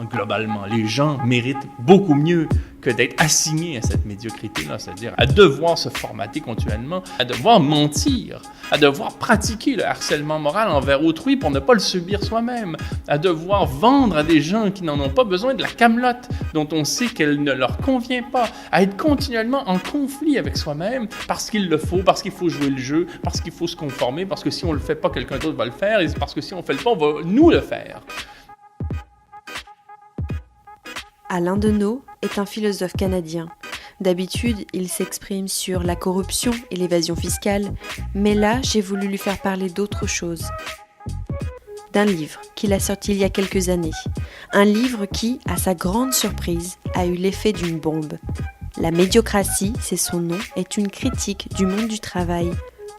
Globalement, les gens méritent beaucoup mieux que d'être assignés à cette médiocrité-là, c'est-à-dire à devoir se formater continuellement, à devoir mentir, à devoir pratiquer le harcèlement moral envers autrui pour ne pas le subir soi-même, à devoir vendre à des gens qui n'en ont pas besoin de la camelote dont on sait qu'elle ne leur convient pas, à être continuellement en conflit avec soi-même parce qu'il le faut, parce qu'il faut jouer le jeu, parce qu'il faut se conformer, parce que si on ne le fait pas, quelqu'un d'autre va le faire, et parce que si on ne fait le pas, on va nous le faire. Alain Deneau est un philosophe canadien. D'habitude, il s'exprime sur la corruption et l'évasion fiscale, mais là, j'ai voulu lui faire parler d'autre chose. D'un livre qu'il a sorti il y a quelques années. Un livre qui, à sa grande surprise, a eu l'effet d'une bombe. La médiocratie, c'est son nom, est une critique du monde du travail.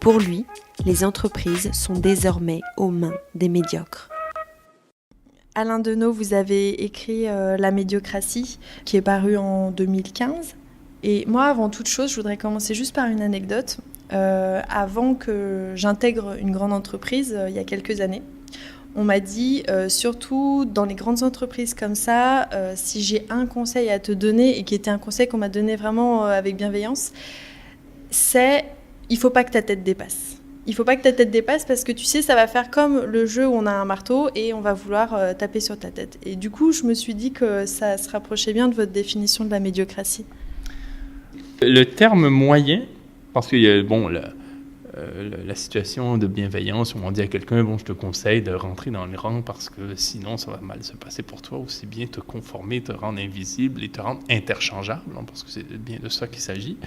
Pour lui, les entreprises sont désormais aux mains des médiocres. Alain Deneau, vous avez écrit La médiocratie, qui est paru en 2015. Et moi, avant toute chose, je voudrais commencer juste par une anecdote. Avant que j'intègre une grande entreprise, il y a quelques années, on m'a dit, surtout dans les grandes entreprises comme ça, si j'ai un conseil à te donner, et qui était un conseil qu'on m'a donné vraiment avec bienveillance, c'est il ne faut pas que ta tête dépasse. Il ne faut pas que ta tête dépasse parce que tu sais, ça va faire comme le jeu où on a un marteau et on va vouloir taper sur ta tête. Et du coup, je me suis dit que ça se rapprochait bien de votre définition de la médiocratie. Le terme moyen, parce qu'il y a la situation de bienveillance où on dit à quelqu'un, je te conseille de rentrer dans le rang parce que sinon ça va mal se passer pour toi, aussi bien te conformer, te rendre invisible et te rendre interchangeable, parce que c'est bien de ça qu'il s'agit.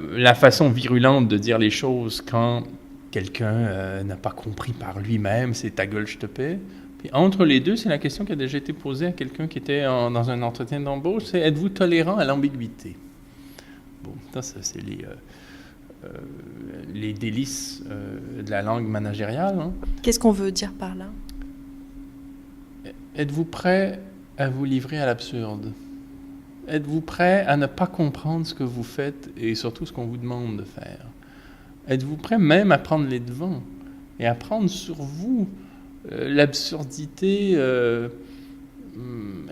La façon virulente de dire les choses quand quelqu'un n'a pas compris par lui-même, c'est ta gueule, je te paie. Puis entre les deux, c'est la question qui a déjà été posée à quelqu'un qui était dans un entretien d'embauche, c'est êtes-vous tolérant à l'ambiguïté? Bon, ça c'est les délices de la langue managériale. Hein. Qu'est-ce qu'on veut dire par là? Êtes-vous prêt à vous livrer à l'absurde? Êtes-vous prêt à ne pas comprendre ce que vous faites et surtout ce qu'on vous demande de faire? Êtes-vous prêt même à prendre les devants et à prendre sur vous l'absurdité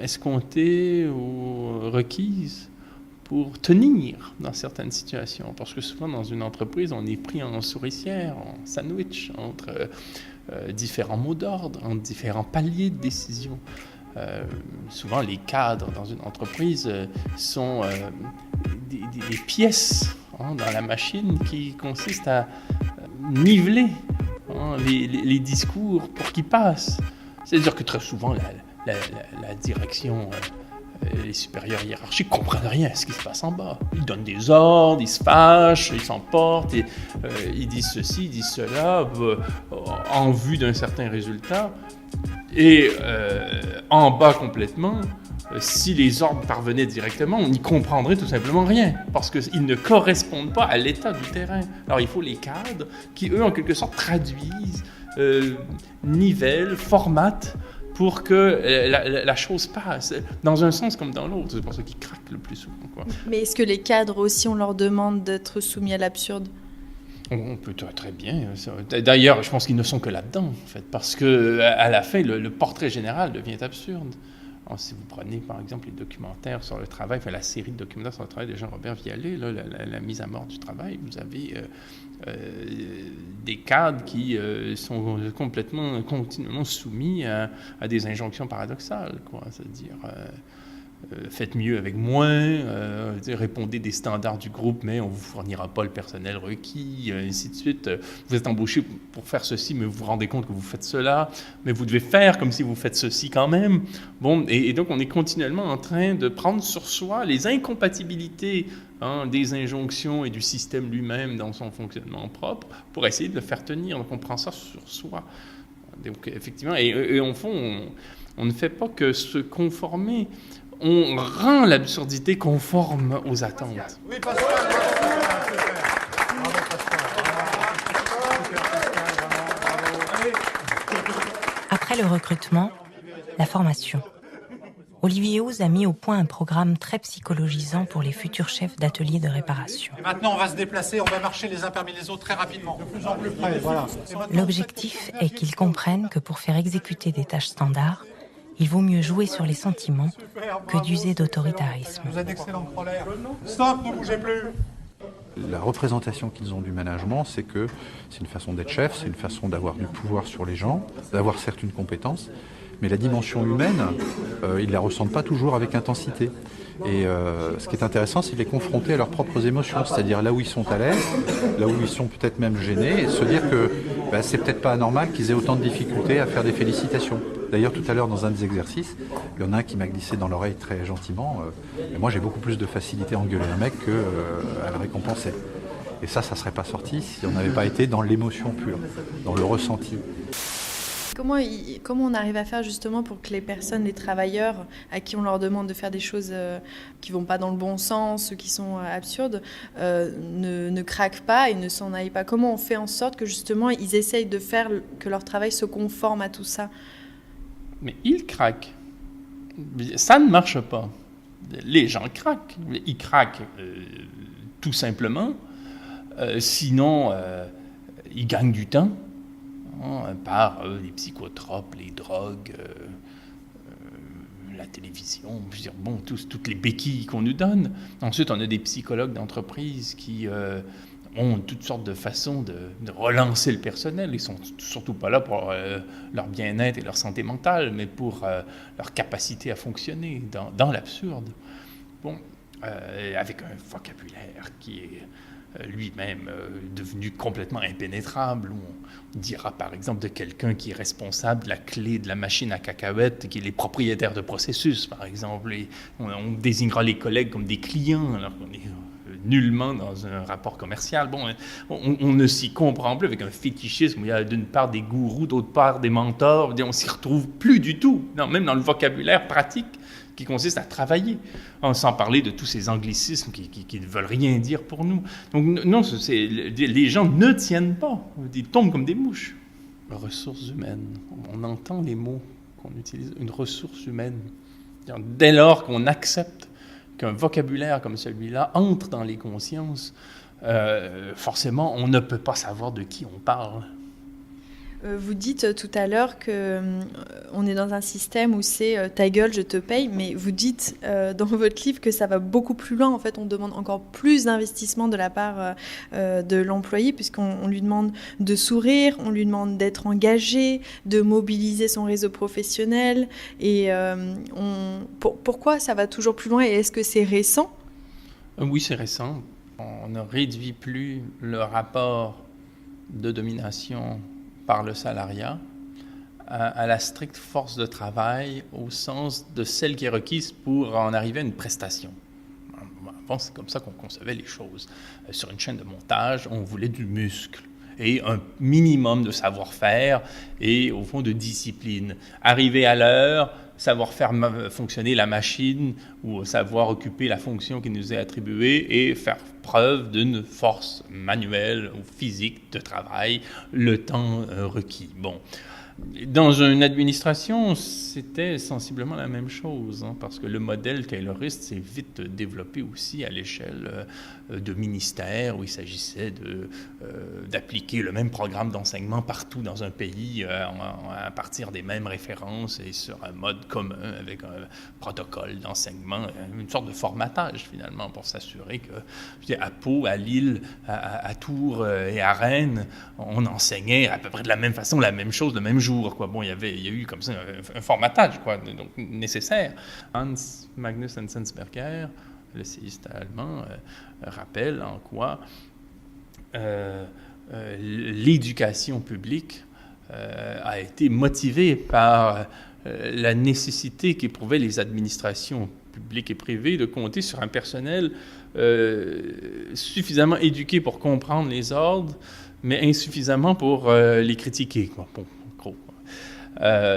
escomptée ou requise pour tenir dans certaines situations? Parce que souvent, dans une entreprise, on est pris en souricière, en sandwich, entre différents mots d'ordre, entre différents paliers de décision. Souvent, les cadres dans une entreprise sont des pièces dans la machine qui consistent à niveler les discours pour qu'ils passent. C'est-à-dire que très souvent, la direction, les supérieurs hiérarchiques ne comprennent rien à ce qui se passe en bas. Ils donnent des ordres, ils se fâchent, ils s'emportent, ils disent ceci, ils disent cela, en vue d'un certain résultat. Et en bas complètement, si les ordres parvenaient directement, on n'y comprendrait tout simplement rien, parce qu'ils ne correspondent pas à l'état du terrain. Alors il faut les cadres qui, eux, en quelque sorte, traduisent, nivellent, formatent, pour que la chose passe, dans un sens comme dans l'autre. C'est pour ça qu'ils craquent le plus souvent, quoi. Mais est-ce que les cadres aussi, on leur demande d'être soumis à l'absurde? On peut très bien. D'ailleurs, je pense qu'ils ne sont que là-dedans, en fait, parce qu'à la fin, le portrait général devient absurde. Alors, si vous prenez, par exemple, les documentaires sur le travail, la série de documentaires sur le travail de Jean-Robert Vialet, là, la mise à mort du travail, vous avez des cadres qui sont continuellement soumis à des injonctions paradoxales, quoi. C'est-à-dire... faites mieux avec moins, répondez des standards du groupe, mais on ne vous fournira pas le personnel requis, ainsi de suite. Vous êtes embauché pour faire ceci, mais vous vous rendez compte que vous faites cela, mais vous devez faire comme si vous faites ceci quand même. Bon, et donc on est continuellement en train de prendre sur soi les incompatibilités des injonctions et du système lui-même dans son fonctionnement propre pour essayer de le faire tenir. Donc on prend ça sur soi. Donc effectivement, et au fond, on ne fait pas que se conformer. On rend l'absurdité conforme aux attentes. Oui, Pascal. Après le recrutement, la formation. Olivier Houz a mis au point un programme très psychologisant pour les futurs chefs d'ateliers de réparation. Et maintenant, on va se déplacer, on va marcher les uns parmi les autres très rapidement. De plus en plus près, voilà. L'objectif est qu'ils comprennent que pour faire exécuter des tâches standards, il vaut mieux jouer sur les sentiments que d'user d'autoritarisme. Vous êtes d'excellents corollaires. Stop, ne bougez plus. La représentation qu'ils ont du management, c'est que c'est une façon d'être chef, c'est une façon d'avoir du pouvoir sur les gens, d'avoir certes une compétence, mais la dimension humaine, ils ne la ressentent pas toujours avec intensité. Et ce qui est intéressant, c'est de les confronter à leurs propres émotions, c'est-à-dire là où ils sont à l'aise, là où ils sont peut-être même gênés, et se dire que c'est peut-être pas anormal qu'ils aient autant de difficultés à faire des félicitations. D'ailleurs, tout à l'heure, dans un des exercices, il y en a un qui m'a glissé dans l'oreille très gentiment. Et moi, j'ai beaucoup plus de facilité à engueuler un mec qu'à le récompenser. Et ça ne serait pas sorti si on n'avait pas été dans l'émotion pure, dans le ressenti. Comment on arrive à faire justement pour que les personnes, les travailleurs à qui on leur demande de faire des choses qui ne vont pas dans le bon sens ou qui sont absurdes, ne craquent pas et ne s'en aillent pas? Comment on fait en sorte que justement ils essayent de faire que leur travail se conforme à tout ça? Mais ils craquent. Ça ne marche pas. Les gens craquent. Ils craquent tout simplement. Sinon, ils gagnent du temps. Par les psychotropes, les drogues, la télévision, je veux dire, bon, toutes les béquilles qu'on nous donne. Ensuite, on a des psychologues d'entreprise qui ont toutes sortes de façons de relancer le personnel. Ils ne sont surtout pas là pour leur bien-être et leur santé mentale, mais pour leur capacité à fonctionner dans l'absurde. Bon, avec un vocabulaire qui est lui-même devenu complètement impénétrable. On dira par exemple de quelqu'un qui est responsable de la clé de la machine à cacahuètes, qui est les propriétaires de processus, par exemple. Et on désignera les collègues comme des clients, alors qu'on est nullement dans un rapport commercial. Bon, on ne s'y comprend plus avec un fétichisme où il y a d'une part des gourous, d'autre part des mentors. On s'y retrouve plus du tout, même dans le vocabulaire pratique qui consiste à travailler, sans parler de tous ces anglicismes qui ne veulent rien dire pour nous. Donc non, les gens ne tiennent pas, ils tombent comme des mouches. Ressources humaines, on entend les mots qu'on utilise, une ressource humaine. Dès lors qu'on accepte qu'un vocabulaire comme celui-là entre dans les consciences, forcément, on ne peut pas savoir de qui on parle. Vous dites tout à l'heure qu'on est dans un système où c'est ta gueule, je te paye, mais vous dites dans votre livre que ça va beaucoup plus loin. En fait, on demande encore plus d'investissement de la part de l'employé, puisqu'on lui demande de sourire, on lui demande d'être engagé, de mobiliser son réseau professionnel. Et pourquoi ça va toujours plus loin et est-ce que c'est récent? Oui, c'est récent. On ne réduit plus le rapport de domination par le salariat à la stricte force de travail au sens de celle qui est requise pour en arriver à une prestation. Avant, c'est comme ça qu'on concevait les choses. Sur une chaîne de montage, on voulait du muscle et un minimum de savoir-faire et, au fond, de discipline. Arriver à l'heure, savoir faire fonctionner la machine ou savoir occuper la fonction qui nous est attribuée et faire preuve d'une force manuelle ou physique de travail, le temps requis. Bon. Dans une administration, c'était sensiblement la même chose, parce que le modèle tayloriste s'est vite développé aussi à l'échelle de ministères où il s'agissait d'appliquer le même programme d'enseignement partout dans un pays à partir des mêmes références et sur un mode commun avec un protocole d'enseignement, une sorte de formatage finalement pour s'assurer que à Pau, à Lille, à Tours et à Rennes, on enseignait à peu près de la même façon la même chose le même jour. Quoi. Bon, il y a eu comme ça un formatage donc nécessaire. Hans Magnus Enzensberger, l'essayiste allemand, rappelle en quoi l'éducation publique a été motivée par la nécessité qu'éprouvaient les administrations publiques et privées de compter sur un personnel suffisamment éduqué pour comprendre les ordres, mais insuffisamment pour les critiquer. Quoi. Bon, gros.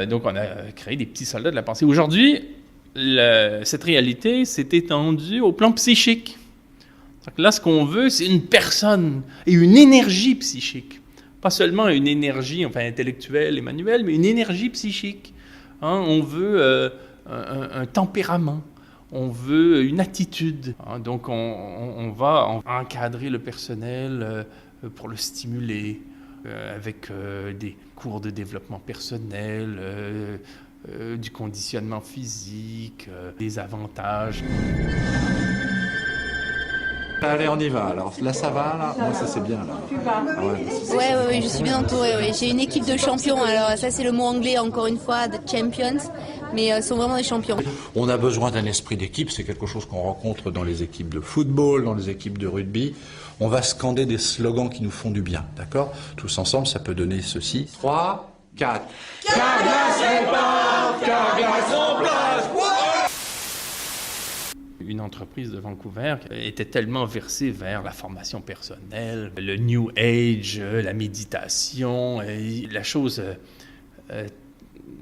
Donc, on a créé des petits soldats de la pensée. Aujourd'hui, cette réalité s'est étendue au plan psychique. Là, ce qu'on veut, c'est une personne et une énergie psychique. Pas seulement une énergie intellectuelle et manuelle, mais une énergie psychique. On veut un tempérament. On veut une attitude. Donc, on va encadrer le personnel pour le stimuler avec des cours de développement personnel, du conditionnement physique, des avantages. Allez, on y va. Alors là, ça va, là. Moi, ça, c'est bien, là. Ah ouais, Oui, je suis bien entourée. Oui. J'ai une équipe de champions. Alors ça, c'est le mot anglais, encore une fois, de champions. Mais sont vraiment des champions. On a besoin d'un esprit d'équipe. C'est quelque chose qu'on rencontre dans les équipes de football, dans les équipes de rugby. On va scander des slogans qui nous font du bien, d'accord? Tous ensemble, ça peut donner ceci. 3, 4. Carglass répare, Carglass remplace. Une entreprise de Vancouver était tellement versée vers la formation personnelle, le New Age, la méditation, et la chose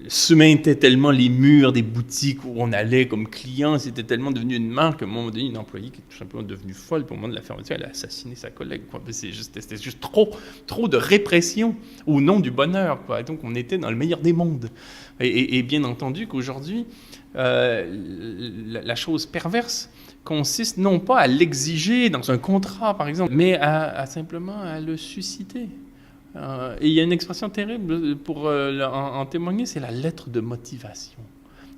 suintait tellement les murs des boutiques où on allait comme client, c'était tellement devenu une marque, à un moment donné, une employée qui est tout simplement devenue folle, puis au moment de la fermeture, elle a assassiné sa collègue, quoi. C'était juste trop de répression au nom du bonheur, quoi. Et donc on était dans le meilleur des mondes. Et bien entendu qu'aujourd'hui, la chose perverse consiste non pas à l'exiger dans un contrat, par exemple, mais à simplement à le susciter. Et il y a une expression terrible pour en témoigner, c'est la lettre de motivation.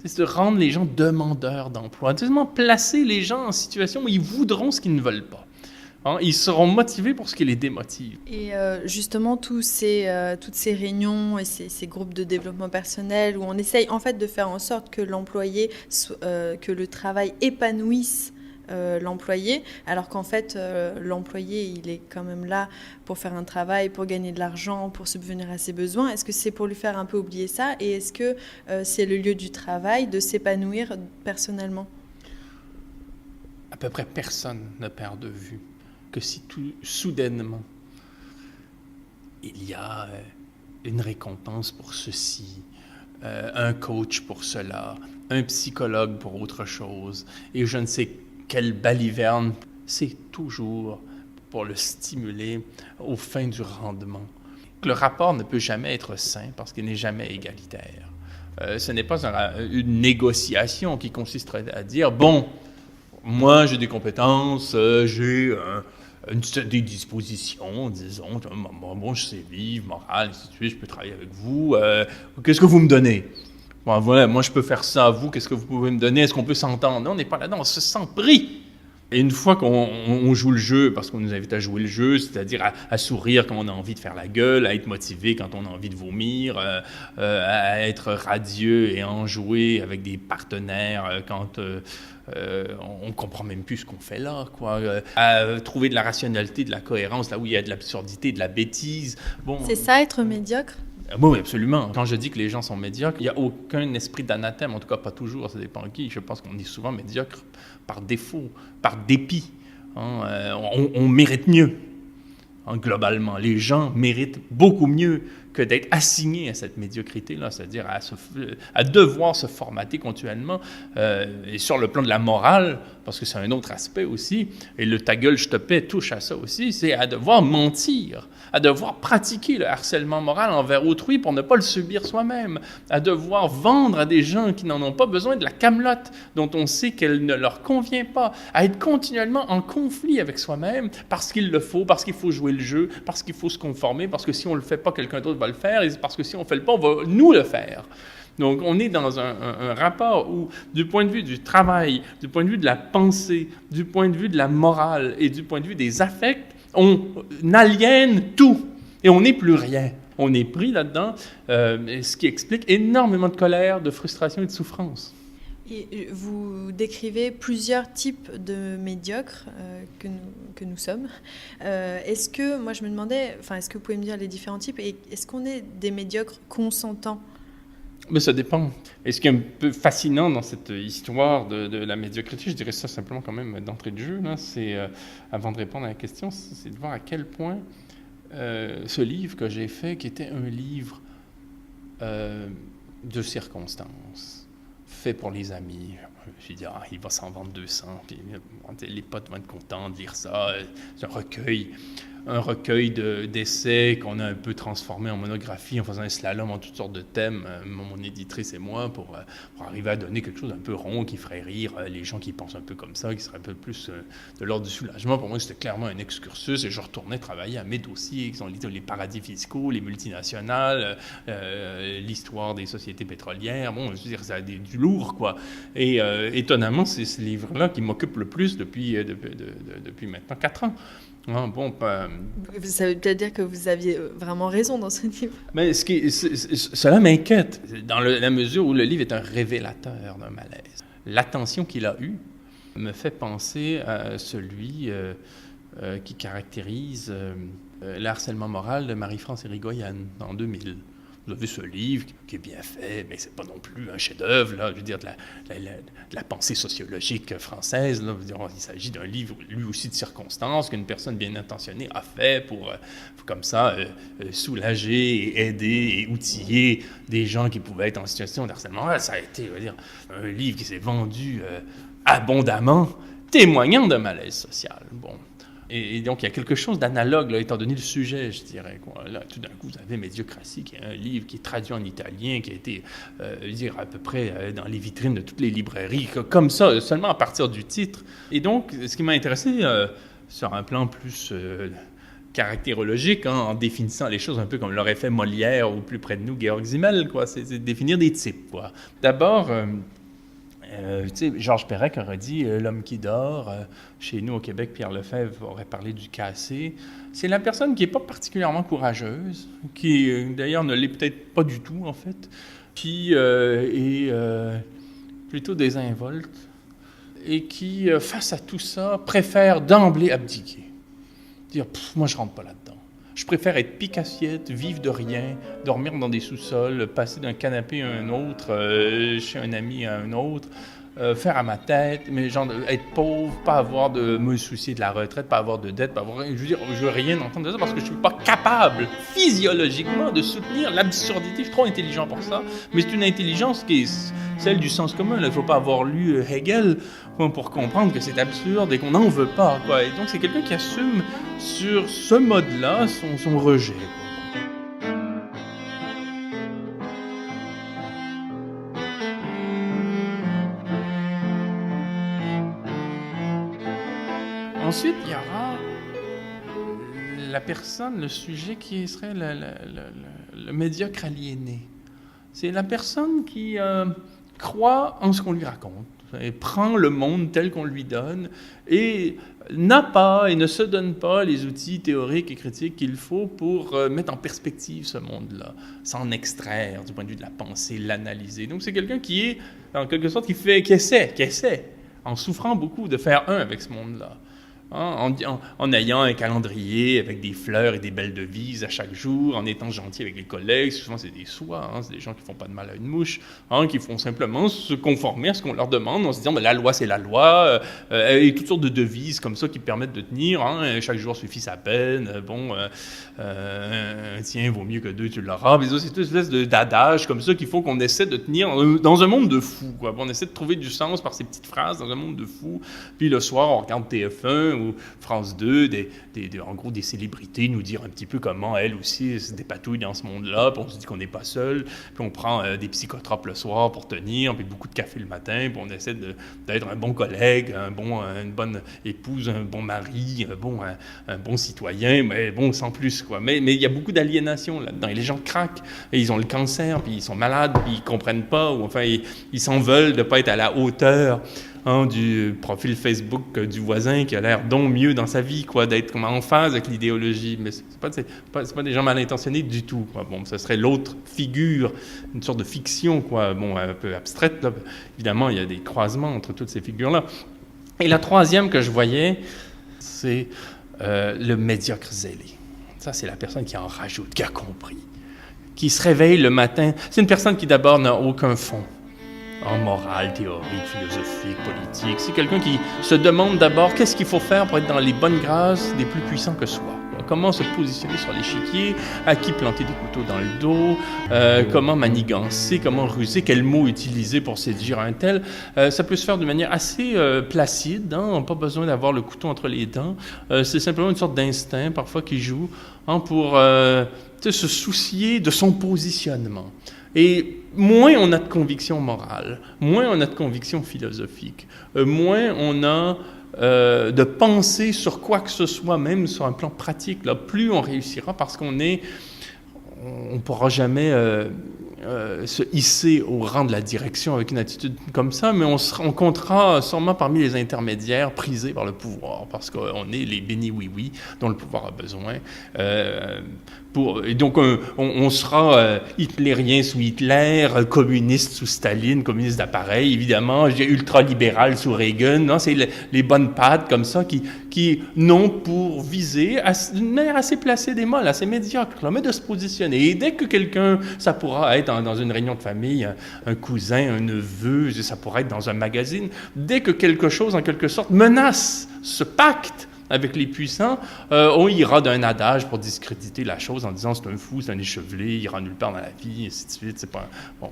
C'est de rendre les gens demandeurs d'emploi, c'est vraiment placer les gens en situation où ils voudront ce qu'ils ne veulent pas. Ils seront motivés pour ce qui les démotive. Et justement, toutes ces réunions et ces groupes de développement personnel où on essaye en fait de faire en sorte que l'employé, que le travail épanouisse l'employé, alors qu'en fait, l'employé, il est quand même là pour faire un travail, pour gagner de l'argent, pour subvenir à ses besoins. Est-ce que c'est pour lui faire un peu oublier ça? Et est-ce que c'est le lieu du travail de s'épanouir personnellement? À peu près personne ne perd de vue que si tout soudainement, il y a une récompense pour ceci, un coach pour cela, un psychologue pour autre chose, et je ne sais quelle baliverne, c'est toujours pour le stimuler aux fins du rendement. Le rapport ne peut jamais être sain parce qu'il n'est jamais égalitaire. Ce n'est pas une négociation qui consisterait à dire, bon, moi j'ai des compétences, j'ai des dispositions, disons, bon, je sais vivre, moral, ainsi de suite, je peux travailler avec vous, qu'est-ce que vous me donnez? Bon, voilà, moi je peux faire ça à vous, qu'est-ce que vous pouvez me donner? Est-ce qu'on peut s'entendre? Non, on n'est pas là-dedans, on se sent pris. Et une fois qu'on joue le jeu, parce qu'on nous invite à jouer le jeu, c'est-à-dire à sourire quand on a envie de faire la gueule, à être motivé quand on a envie de vomir, à être radieux et enjoué avec des partenaires quand on ne comprend même plus ce qu'on fait là, quoi. À trouver de la rationalité, de la cohérence, là où il y a de l'absurdité, de la bêtise. Bon, c'est ça, être médiocre? Oui, absolument. Quand je dis que les gens sont médiocres, il n'y a aucun esprit d'anathème, en tout cas pas toujours, ça dépend de qui. Je pense qu'on est souvent médiocre par défaut, par dépit. On mérite mieux, globalement. Les gens méritent beaucoup mieux que d'être assignés à cette médiocrité-là, c'est-à-dire à devoir se formater continuellement, et sur le plan de la morale, parce que c'est un autre aspect aussi, et le ta gueule, je te paie touche à ça aussi, c'est à devoir mentir, à devoir pratiquer le harcèlement moral envers autrui pour ne pas le subir soi-même, à devoir vendre à des gens qui n'en ont pas besoin de la camelote dont on sait qu'elle ne leur convient pas, à être continuellement en conflit avec soi-même parce qu'il le faut, parce qu'il faut jouer le jeu, parce qu'il faut se conformer, parce que si on ne le fait pas, quelqu'un d'autre va le faire, et parce que si on ne fait le pas, on va nous le faire. Donc, on est dans un rapport où, du point de vue du travail, du point de vue de la pensée, du point de vue de la morale et du point de vue des affects, on aliène tout et on n'est plus rien. On est pris là-dedans, ce qui explique énormément de colère, de frustration et de souffrance. Et vous décrivez plusieurs types de médiocres que nous sommes. Est-ce que, moi je me demandais, est-ce que vous pouvez me dire les différents types, et est-ce qu'on est des médiocres consentants? Mais ça dépend. Et ce qui est un peu fascinant dans cette histoire de la médiocrité, je dirais ça simplement quand même d'entrée de jeu, là, c'est, avant de répondre à la question, c'est de voir à quel point ce livre que j'ai fait, qui était un livre de circonstances, fait pour les amis. Je me dit, il va s'en vendre 200, puis les potes vont être contents de lire ça, c'est un recueil. un recueil d'essais qu'on a un peu transformé en monographie en faisant un slalom en toutes sortes de thèmes, mon éditrice et moi, pour arriver à donner quelque chose d'un peu rond qui ferait rire les gens qui pensent un peu comme ça, qui serait un peu plus de l'ordre du soulagement. Pour moi, c'était clairement un excursus et je retournais travailler à mes dossiers qui sont les paradis fiscaux, les multinationales, l'histoire des sociétés pétrolières. Bon, je veux dire, ça a du lourd, quoi. Et étonnamment, c'est ce livre-là qui m'occupe le plus depuis maintenant 4 ans. Ça veut peut-être dire que vous aviez vraiment raison dans ce livre. Mais cela m'inquiète, dans la mesure où le livre est un révélateur d'un malaise. L'attention qu'il a eue me fait penser à celui qui caractérise le harcèlement moral de Marie-France Irigoyen en 2000. Vous avez ce livre qui est bien fait, mais c'est pas non plus un chef-d'œuvre, là, je veux dire, de la pensée sociologique française. Là, je veux dire, il s'agit d'un livre, lui aussi, de circonstances qu'une personne bien intentionnée a fait pour comme ça, soulager, et aider et outiller des gens qui pouvaient être en situation de harcèlement. Ça a été, je veux dire, un livre qui s'est vendu abondamment, témoignant d'un malaise social. Bon. Et donc, il y a quelque chose d'analogue, là, étant donné le sujet, je dirais. Quoi. Là, tout d'un coup, vous avez Médiocratie, qui est un livre qui est traduit en italien, qui a été, à peu près dans les vitrines de toutes les librairies, comme ça, seulement à partir du titre. Et donc, ce qui m'a intéressé, sur un plan plus caractérologique, en définissant les choses un peu comme l'aurait fait Molière, ou plus près de nous, Georg Simmel, quoi, c'est définir des types, quoi. D'abord... Georges Perec aurait dit « l'homme qui dort ». Chez nous, au Québec, Pierre Lefebvre aurait parlé du cassé. C'est la personne qui n'est pas particulièrement courageuse, qui d'ailleurs ne l'est peut-être pas du tout, en fait, qui est plutôt désinvolte et qui, face à tout ça, préfère d'emblée abdiquer. Dire « moi, je ne rentre pas là-dedans. Je préfère être pique-assiette, vivre de rien, dormir dans des sous-sols, passer d'un canapé à un autre, chez un ami à un autre, faire à ma tête, mais genre être pauvre, pas avoir de me soucier de la retraite, pas avoir de dette, pas avoir... Je veux dire, je veux rien entendre de ça parce que je suis pas capable physiologiquement de soutenir l'absurdité. Je suis trop intelligent pour ça, mais c'est une intelligence qui est celle du sens commun. Il ne faut pas avoir lu Hegel pour comprendre que c'est absurde et qu'on n'en veut pas, quoi. Et donc c'est quelqu'un qui assume sur ce mode-là son rejet, quoi. Ensuite, il y aura la personne, le sujet qui serait le médiocre aliéné. C'est la personne qui croit en ce qu'on lui raconte, et prend le monde tel qu'on lui donne, et n'a pas et ne se donne pas les outils théoriques et critiques qu'il faut pour mettre en perspective ce monde-là, s'en extraire du point de vue de la pensée, l'analyser. Donc c'est quelqu'un qui est, en quelque sorte, qui essaie, en souffrant beaucoup, de faire un avec ce monde-là. En ayant un calendrier avec des fleurs et des belles devises à chaque jour, en étant gentil avec les collègues, souvent c'est des soies, c'est des gens qui font pas de mal à une mouche, qui font simplement se conformer à ce qu'on leur demande en se disant la loi c'est la loi, et toutes sortes de devises comme ça qui permettent de tenir, chaque jour suffit sa peine, tiens, vaut mieux que deux, tu l'auras, mais c'est une espèce d'adage comme ça qu'il faut qu'on essaie de tenir dans un monde de fous, quoi. On essaie de trouver du sens par ces petites phrases dans un monde de fous, puis le soir on regarde TF1 ou France 2, en gros des célébrités nous dire un petit peu comment elles aussi se dépatouillent dans ce monde-là, puis on se dit qu'on n'est pas seul, puis on prend des psychotropes le soir pour tenir, puis beaucoup de café le matin, puis on essaie d'être un bon collègue, une bonne épouse, un bon mari, un bon citoyen, mais bon, sans plus, quoi. Mais il y a beaucoup d'aliénation là-dedans, et les gens craquent, et ils ont le cancer, puis ils sont malades, puis ils comprennent pas, ou enfin, ils s'en veulent de pas être à la hauteur du profil Facebook du voisin qui a l'air mieux dans sa vie, quoi, d'être comme en phase avec l'idéologie. Mais c'est pas des gens mal intentionnés du tout, quoi. Bon, ce serait l'autre figure, une sorte de fiction, quoi, un peu abstraite, là. Évidemment, il y a des croisements entre toutes ces figures-là. Et la troisième que je voyais, c'est le médiocre zélé. Ça, c'est la personne qui en rajoute, qui a compris, qui se réveille le matin. C'est une personne qui, d'abord, n'a aucun fond en morale, théorique, philosophique, politique. C'est quelqu'un qui se demande d'abord qu'est-ce qu'il faut faire pour être dans les bonnes grâces des plus puissants que soi. Comment se positionner sur l'échiquier, à qui planter des couteaux dans le dos, comment manigancer, comment ruser, quels mots utiliser pour séduire un tel. Ça peut se faire de manière assez placide, hein, on n'a pas besoin d'avoir le couteau entre les dents. C'est simplement une sorte d'instinct parfois qui joue pour se soucier de son positionnement. Et moins on a de conviction morale, moins on a de conviction philosophique, moins on a de penser sur quoi que ce soit, même sur un plan pratique, là, plus on réussira parce on ne pourra jamais se hisser au rang de la direction avec une attitude comme ça, mais on comptera sûrement parmi les intermédiaires prisés par le pouvoir, parce qu'on est les bénis oui-oui dont le pouvoir a besoin. Et donc, on sera hitlérien sous Hitler, communiste sous Staline, communiste d'appareil, évidemment, ultra-libéral sous Reagan. Non, c'est les bonnes pattes comme ça qui n'ont pour viser, d'une manière assez placée des molles, assez médiocre, là, mais de se positionner. Et dès que quelqu'un, ça pourra être dans une réunion de famille, un cousin, un neveu, ça pourrait être dans un magazine, dès que quelque chose, en quelque sorte, menace ce pacte avec les puissants, on ira d'un adage pour discréditer la chose en disant c'est un fou, c'est un échevelé, il ira nulle part dans la vie, et ainsi de suite. C'est pas bon.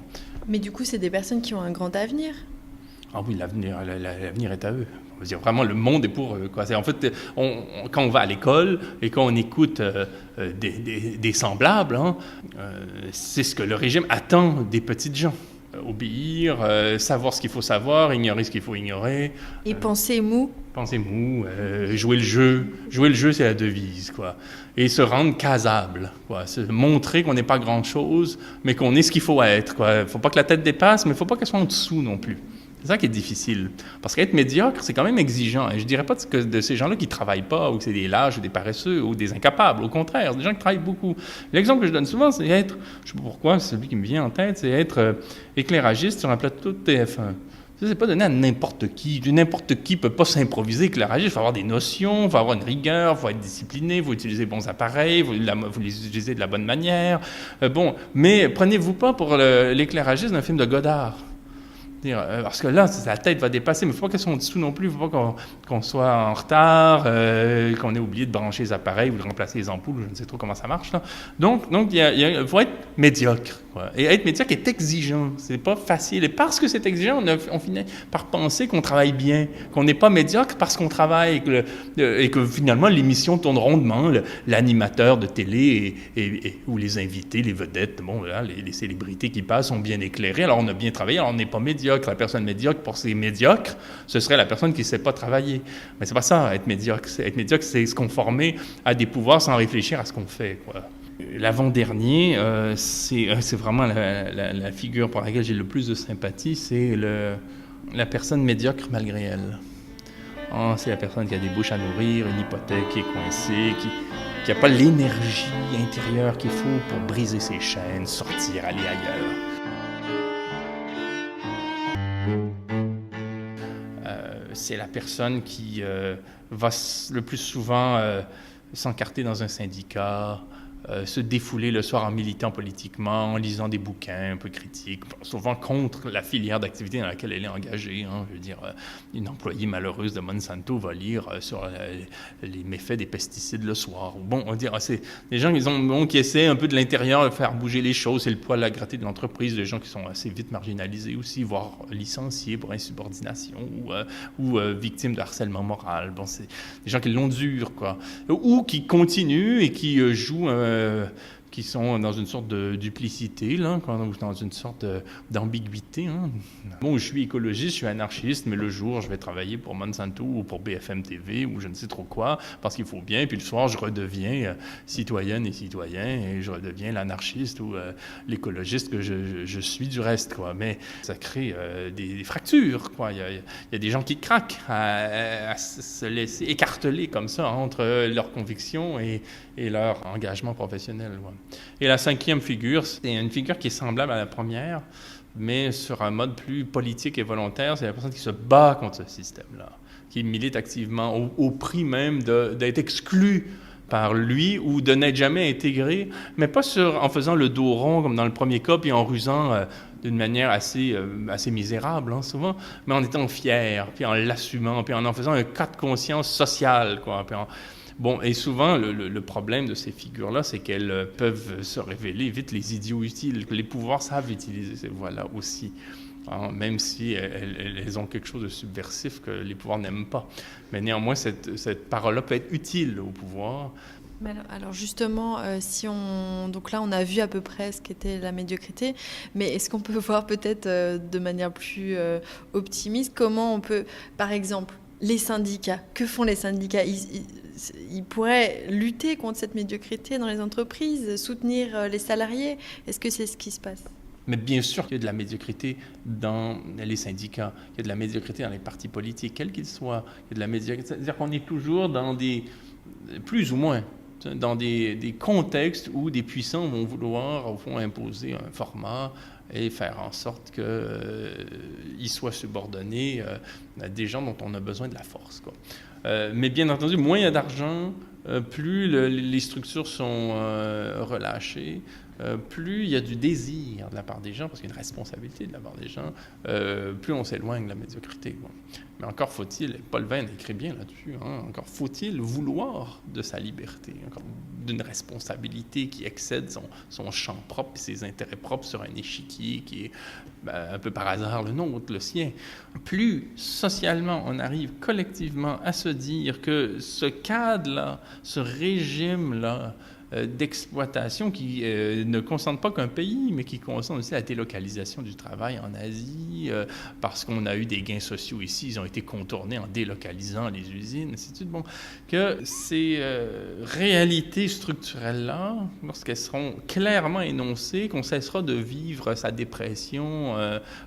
Mais du coup, c'est des personnes qui ont un grand avenir. Ah oui, l'avenir est à eux. On va dire vraiment, le monde est pour eux, quoi. En fait, quand on va à l'école et quand on écoute des semblables, hein, c'est ce que le régime attend des petites gens. Obéir, savoir ce qu'il faut savoir, ignorer ce qu'il faut ignorer. Et penser mou. Penser mou, jouer le jeu. Jouer le jeu, c'est la devise, quoi. Et se rendre casable, quoi. Se montrer qu'on n'est pas grand-chose, mais qu'on est ce qu'il faut être, quoi. Il ne faut pas que la tête dépasse, mais il ne faut pas qu'elle soit en dessous non plus. C'est ça qui est difficile. Parce qu'être médiocre, c'est quand même exigeant. Et je ne dirais pas de ces gens-là qui ne travaillent pas, ou que c'est des lâches, ou des paresseux, ou des incapables. Au contraire, des gens qui travaillent beaucoup. L'exemple que je donne souvent, c'est être, je ne sais pas pourquoi, c'est celui qui me vient en tête, c'est être éclairagiste sur un plateau de TF1. Ça, c'est pas donné à n'importe qui. N'importe qui ne peut pas s'improviser éclairagiste. Il faut avoir des notions, il faut avoir une rigueur, il faut être discipliné, il faut utiliser les bons appareils, il faut les utiliser de la bonne manière. Mais prenez-vous pas pour l'éclairagiste d'un film de Godard. Parce que là, la tête va dépasser, mais il ne faut pas qu'elle soit en dessous non plus, il ne faut pas qu'on soit en retard, qu'on ait oublié de brancher les appareils ou de remplacer les ampoules, je ne sais trop comment ça marche, là. Donc il faut être médiocre, quoi. Et être médiocre est exigeant, c'est pas facile. Et parce que c'est exigeant, on finit par penser qu'on travaille bien, qu'on n'est pas médiocre parce qu'on travaille, et que finalement l'émission tourne rondement, l'animateur de télé ou les invités, les vedettes, bon, là, les célébrités qui passent sont bien éclairées, alors on a bien travaillé, alors on n'est pas médiocre. La personne médiocre, pour ces médiocres, ce serait la personne qui ne sait pas travailler. Mais c'est pas ça, être médiocre. Être médiocre, c'est se conformer à des pouvoirs sans réfléchir à ce qu'on fait, quoi. L'avant-dernier, c'est vraiment la figure pour laquelle j'ai le plus de sympathie, c'est la personne médiocre malgré elle. C'est la personne qui a des bouches à nourrir, une hypothèque qui est coincée, qui n'a pas l'énergie intérieure qu'il faut pour briser ses chaînes, sortir, aller ailleurs. C'est la personne qui va le plus souvent s'encarter dans un syndicat, se défouler le soir en militant politiquement, en lisant des bouquins un peu critiques, souvent contre la filière d'activité dans laquelle elle est engagée. Hein. Je veux dire, une employée malheureuse de Monsanto va lire sur les méfaits des pesticides le soir. Bon, on dirait, c'est des gens qui essaient un peu de l'intérieur de faire bouger les choses, c'est le poil à gratter de l'entreprise, des gens qui sont assez vite marginalisés aussi, voire licenciés pour insubordination ou victimes de harcèlement moral. Bon, c'est des gens qui l'ont dur, quoi. Ou qui continuent et qui jouent qui sont dans une sorte de duplicité, là, dans une sorte d'ambiguïté. Hein. Bon, je suis écologiste, je suis anarchiste, mais le jour, je vais travailler pour Monsanto ou pour BFM TV ou je ne sais trop quoi, parce qu'il faut bien, puis le soir, je redeviens citoyenne et citoyen, et je redeviens l'anarchiste ou l'écologiste que je suis du reste, quoi. Mais ça crée des fractures, quoi. Il y a des gens qui craquent à se laisser écarteler comme ça entre leurs convictions et leur engagement professionnel. Ouais. Et la cinquième figure, c'est une figure qui est semblable à la première, mais sur un mode plus politique et volontaire. C'est la personne qui se bat contre ce système-là, qui milite activement au prix même d'être exclu par lui ou de n'être jamais intégré, mais pas en faisant le dos rond comme dans le premier cas, puis en rusant d'une manière assez misérable, hein, souvent, mais en étant fier, puis en l'assumant, puis en faisant un cas de conscience sociale, quoi, puis Bon, et souvent, le problème de ces figures-là, c'est qu'elles peuvent se révéler vite les idiots utiles. Les pouvoirs savent utiliser ces voies-là aussi, hein, même si elles ont quelque chose de subversif que les pouvoirs n'aiment pas. Mais néanmoins, cette parole-là peut être utile au pouvoir. Mais alors justement, donc là on a vu à peu près ce qu'était la médiocrité, mais est-ce qu'on peut voir peut-être de manière plus optimiste comment on peut, par exemple, les syndicats, que font les syndicats? Ils pourraient lutter contre cette médiocrité dans les entreprises, soutenir les salariés. Est-ce que c'est ce qui se passe? Mais bien sûr qu'il y a de la médiocrité dans les syndicats, il y a de la médiocrité dans les partis politiques, quels qu'ils soient. Il y a de la médiocrité, c'est-à-dire qu'on est toujours dans plus ou moins, dans des contextes où des puissants vont vouloir, au fond, imposer un format et faire en sorte qu'ils soient subordonnés à des gens dont on a besoin de la force, quoi. Mais bien entendu, moins il y a d'argent, plus les structures sont relâchées, plus il y a du désir de la part des gens, parce qu'il y a une responsabilité de la part des gens, plus on s'éloigne de la médiocrité. Bon. Mais encore faut-il, Paul Veyne écrit bien là-dessus, hein, encore faut-il vouloir de sa liberté, encore d'une responsabilité qui excède son champ propre et ses intérêts propres sur un échiquier qui est un peu par hasard le nôtre, le sien. Plus socialement on arrive collectivement à se dire que ce cadre-là, ce régime-là, d'exploitation qui ne concerne pas qu'un pays, mais qui concerne aussi la délocalisation du travail en Asie, parce qu'on a eu des gains sociaux ici, ils ont été contournés en délocalisant les usines, ainsi de suite. Bon, que ces réalités structurelles-là, lorsqu'elles seront clairement énoncées, qu'on cessera de vivre sa dépression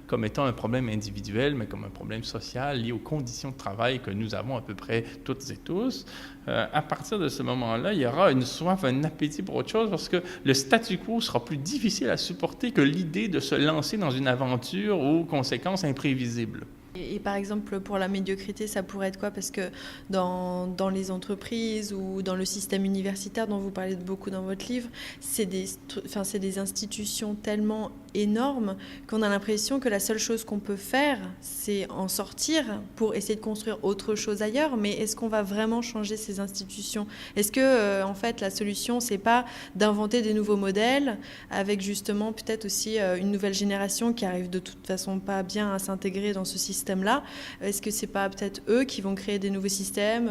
comme étant un problème individuel, mais comme un problème social lié aux conditions de travail que nous avons à peu près toutes et tous, à partir de ce moment-là, il y aura une soif, un appétit pour autre chose, parce que le statu quo sera plus difficile à supporter que l'idée de se lancer dans une aventure aux conséquences imprévisibles. Et par exemple, pour la médiocrité, ça pourrait être quoi? Parce que dans les entreprises ou dans le système universitaire dont vous parlez beaucoup dans votre livre, c'est des institutions tellement énormes qu'on a l'impression que la seule chose qu'on peut faire, c'est en sortir pour essayer de construire autre chose ailleurs. Mais est-ce qu'on va vraiment changer ces institutions? Est-ce que, en fait, la solution, c'est pas d'inventer des nouveaux modèles avec justement peut-être aussi une nouvelle génération qui arrive de toute façon pas bien à s'intégrer dans ce système-là? Est-ce que c'est pas peut-être eux qui vont créer des nouveaux systèmes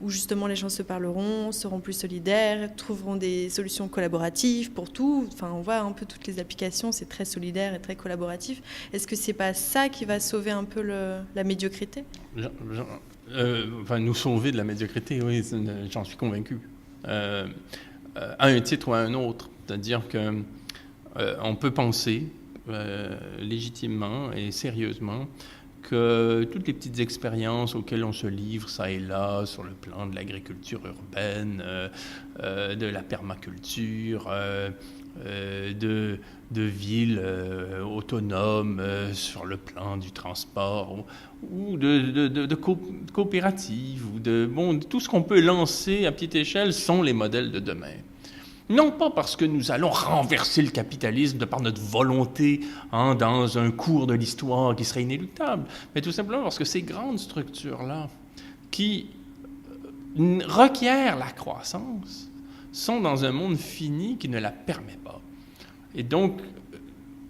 où justement les gens se parleront, seront plus solidaires, trouveront des solutions collaboratives pour tout? Enfin, on voit un peu toutes les applications, c'est très solidaire et très collaboratif. Est-ce que c'est pas ça qui va sauver un peu la médiocrité? Nous sauver de la médiocrité, oui, j'en suis convaincu. À un titre ou à un autre. C'est-à-dire qu'on peut penser légitimement et sérieusement que toutes les petites expériences auxquelles on se livre, ça et là, sur le plan de l'agriculture urbaine, de la permaculture, de villes autonomes sur le plan du transport, ou de coopératives, ou de tout ce qu'on peut lancer à petite échelle sont les modèles de demain. Non pas parce que nous allons renverser le capitalisme de par notre volonté dans un cours de l'histoire qui serait inéluctable, mais tout simplement parce que ces grandes structures-là qui requièrent la croissance sont dans un monde fini qui ne la permet pas. Et donc,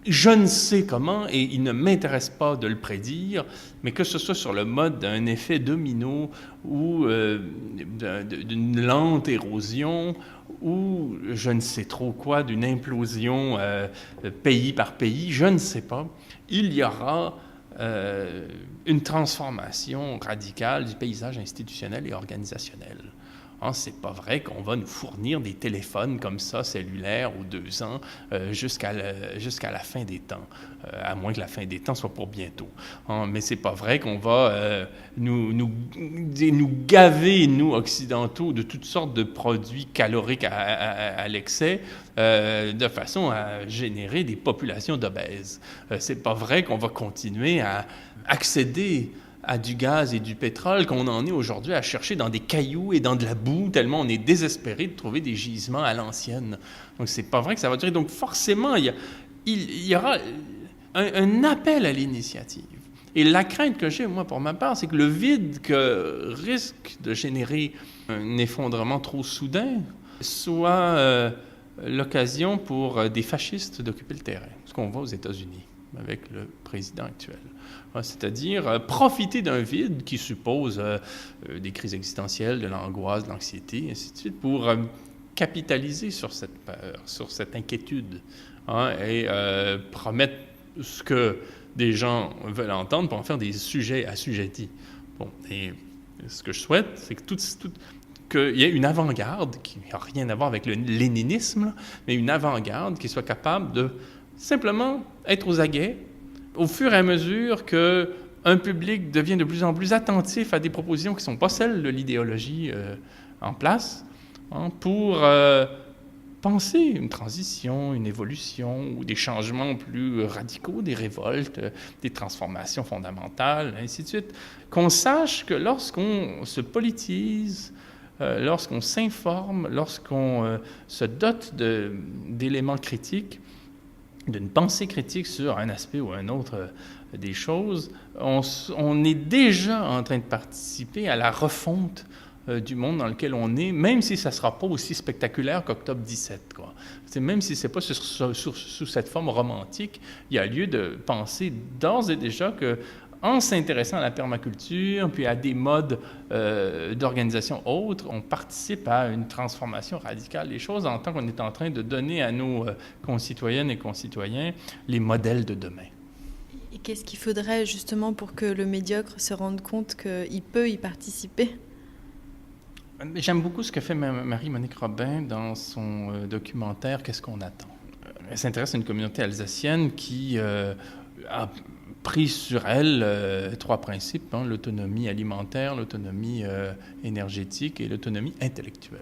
je ne sais comment, et il ne m'intéresse pas de le prédire, mais que ce soit sur le mode d'un effet domino ou d'une lente érosion ou je ne sais trop quoi, d'une implosion pays par pays, je ne sais pas, il y aura une transformation radicale du paysage institutionnel et organisationnel. C'est pas vrai qu'on va nous fournir des téléphones comme ça, cellulaires, aux 2 ans, jusqu'à la fin des temps, à moins que la fin des temps soit pour bientôt. Mais c'est pas vrai qu'on va nous gaver, nous, occidentaux, de toutes sortes de produits caloriques à l'excès, de façon à générer des populations d'obèses. C'est pas vrai qu'on va continuer à accéder à du gaz et du pétrole qu'on en est aujourd'hui à chercher dans des cailloux et dans de la boue, tellement on est désespéré de trouver des gisements à l'ancienne. Donc, c'est pas vrai que ça va durer. Donc, forcément, il y aura un appel à l'initiative. Et la crainte que j'ai, moi, pour ma part, c'est que le vide que risque de générer un effondrement trop soudain soit l'occasion pour des fascistes d'occuper le terrain. Ce qu'on voit aux États-Unis avec le président actuel. C'est-à-dire profiter d'un vide qui suppose des crises existentielles, de l'angoisse, de l'anxiété, et ainsi de suite, pour capitaliser sur cette peur, sur cette inquiétude, et promettre ce que des gens veulent entendre pour en faire des sujets assujettis. Bon, et ce que je souhaite, c'est que qu'il y ait une avant-garde qui n'a rien à voir avec le léninisme, mais une avant-garde qui soit capable de simplement être aux aguets au fur et à mesure qu'un public devient de plus en plus attentif à des propositions qui ne sont pas celles de l'idéologie en place, pour penser une transition, une évolution ou des changements plus radicaux, des révoltes, des transformations fondamentales, ainsi de suite. Qu'on sache que lorsqu'on se politise, lorsqu'on s'informe, lorsqu'on se dote d'éléments critiques, d'une pensée critique sur un aspect ou un autre des choses, on est déjà en train de participer à la refonte du monde dans lequel on est, même si ça ne sera pas aussi spectaculaire qu'Octobre 17. Quoi. Même si ce n'est pas sous cette forme romantique, il y a lieu de penser d'ores et déjà que en s'intéressant à la permaculture, puis à des modes d'organisation autres, on participe à une transformation radicale des choses en tant qu'on est en train de donner à nos concitoyennes et concitoyens les modèles de demain. Et qu'est-ce qu'il faudrait justement pour que le médiocre se rende compte qu'il peut y participer ? J'aime beaucoup ce que fait Marie-Monique Robin dans son documentaire « Qu'est-ce qu'on attend ?» Elle s'intéresse à une communauté alsacienne qui a pris sur elle 3 principes, l'autonomie alimentaire, l'autonomie énergétique et l'autonomie intellectuelle.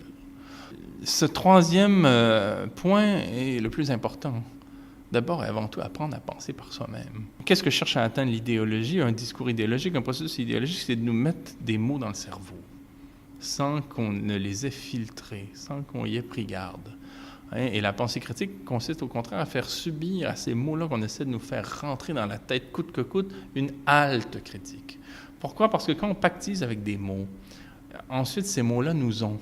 Ce 3e point est le plus important. D'abord et avant tout, apprendre à penser par soi-même. Qu'est-ce que cherche à atteindre l'idéologie? Un discours idéologique, un processus idéologique, c'est de nous mettre des mots dans le cerveau, sans qu'on ne les ait filtrés, sans qu'on y ait pris garde. Et la pensée critique consiste au contraire à faire subir à ces mots-là qu'on essaie de nous faire rentrer dans la tête coûte que coûte une halte critique. Pourquoi? Parce que quand on pactise avec des mots, ensuite ces mots-là nous ont.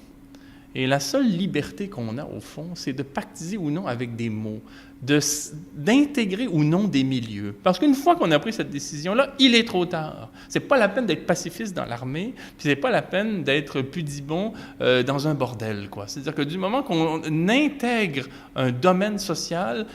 Et la seule liberté qu'on a au fond, c'est de pactiser ou non avec des mots, d'intégrer ou non des milieux. Parce qu'une fois qu'on a pris cette décision-là, il est trop tard. C'est pas la peine d'être pacifiste dans l'armée, puis c'est pas la peine d'être pudibond dans un bordel, quoi. C'est-à-dire que du moment qu'on intègre un domaine social,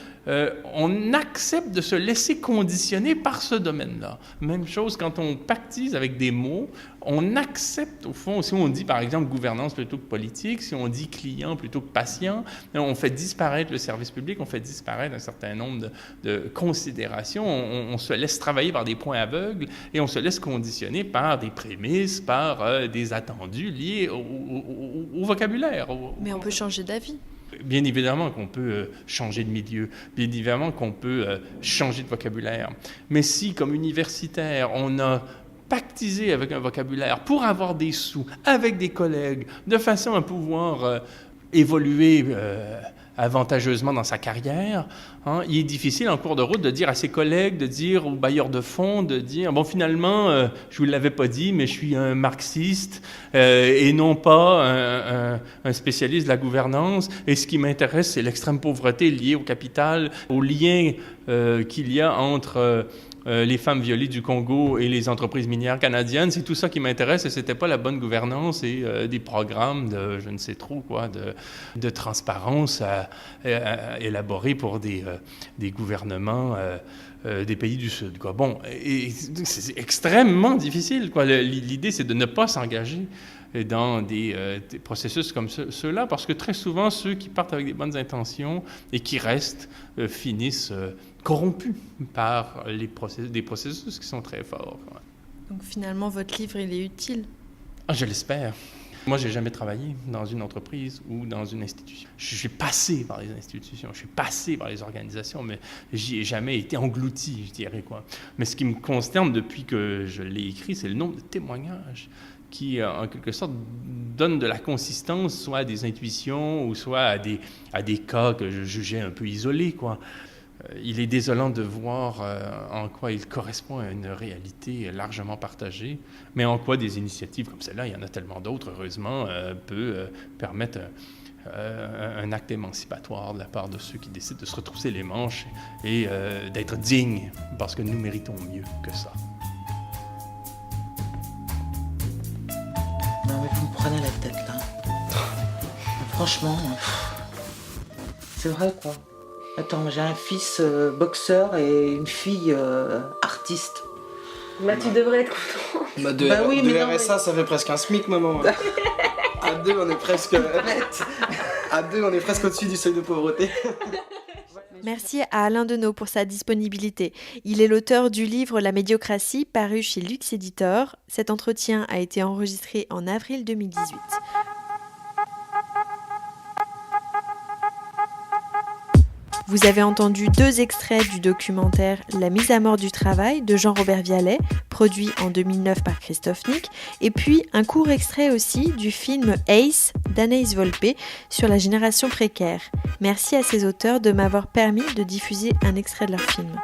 on accepte de se laisser conditionner par ce domaine-là. Même chose quand on pactise avec des mots, on accepte au fond, si on dit par exemple gouvernance plutôt que politique, si on dit client plutôt que patient, on fait disparaître le service public, on fait disparaître un certain nombre de considérations, on se laisse travailler par des points aveugles et on se laisse conditionner par des prémices, par des attendus liés au vocabulaire. Mais on peut changer d'avis. Bien évidemment qu'on peut changer de milieu, bien évidemment qu'on peut changer de vocabulaire. Mais si, comme universitaire, on a pactiser avec un vocabulaire pour avoir des sous avec des collègues, de façon à pouvoir évoluer avantageusement dans sa carrière, il est difficile en cours de route de dire à ses collègues, de dire aux bailleurs de fonds, de dire « bon, finalement, je ne vous l'avais pas dit, mais je suis un marxiste et non pas un spécialiste de la gouvernance. Et ce qui m'intéresse, c'est l'extrême pauvreté liée au capital, au lien qu'il y a entre les femmes violées du Congo et les entreprises minières canadiennes. C'est tout ça qui m'intéresse et ce n'était pas la bonne gouvernance et des programmes de je ne sais trop quoi, de transparence élaborés pour des gouvernements des pays du Sud, quoi. Bon, et c'est extrêmement difficile, quoi. L'idée, c'est de ne pas s'engager dans des processus comme ceux-là, parce que très souvent, ceux qui partent avec des bonnes intentions et qui restent finissent corrompus par des processus qui sont très forts. Ouais. Donc finalement, votre livre, il est utile? Je l'espère. Moi, je n'ai jamais travaillé dans une entreprise ou dans une institution. Je suis passé par les institutions, je suis passé par les organisations, mais j'y ai jamais été englouti, je dirais, quoi. Mais ce qui me consterne depuis que je l'ai écrit, c'est le nombre de témoignages qui, en quelque sorte, donnent de la consistance soit à des intuitions ou soit à des cas que je jugeais un peu isolés, quoi. il est désolant de voir en quoi il correspond à une réalité largement partagée, mais en quoi des initiatives comme celle-là, il y en a tellement d'autres, heureusement, peut permettre un acte émancipatoire de la part de ceux qui décident de se retrousser les manches et d'être dignes, parce que nous méritons mieux que ça. Non mais vous me prenez la tête là. Franchement, c'est vrai quoi. Attends, j'ai un fils boxeur et une fille artiste. Bah tu devrais être content. Bah de RSA, ça fait presque un SMIC, maman. À 2, on est presque à 2, on est presque au-dessus du seuil de pauvreté. Merci à Alain Deneau pour sa disponibilité. Il est l'auteur du livre La médiocratie, paru chez Lux Éditeur. Cet entretien a été enregistré en avril 2018. Vous avez entendu 2 extraits du documentaire La mise à mort du travail de Jean-Robert Vialet, produit en 2009 par Christophe Nick, et puis un court extrait aussi du film Ace d'Anaïs Volpe sur la génération précaire. Merci à ces auteurs de m'avoir permis de diffuser un extrait de leur film.